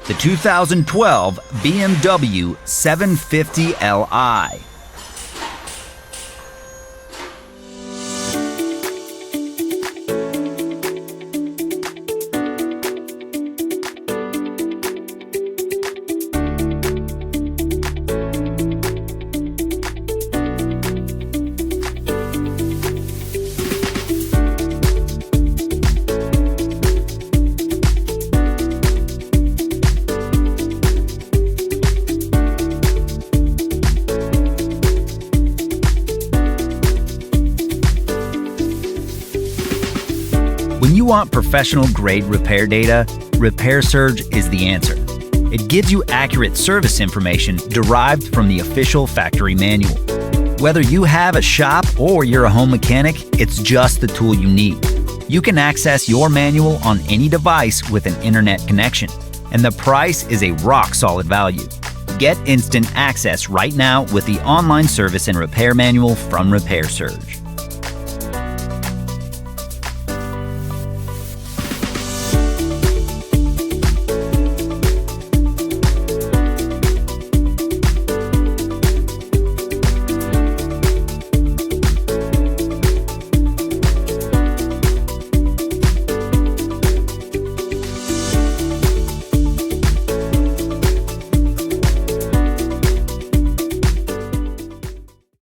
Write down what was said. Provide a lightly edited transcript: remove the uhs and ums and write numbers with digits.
the 2012 BMW 750 Li. When you want professional-grade repair data, RepairSurge is the answer. It gives you accurate service information derived from the official factory manual. Whether you have a shop or you're a home mechanic, it's just the tool you need. You can access your manual on any device with an internet connection, and the price is a rock-solid value. Get instant access right now with the online service and repair manual from RepairSurge.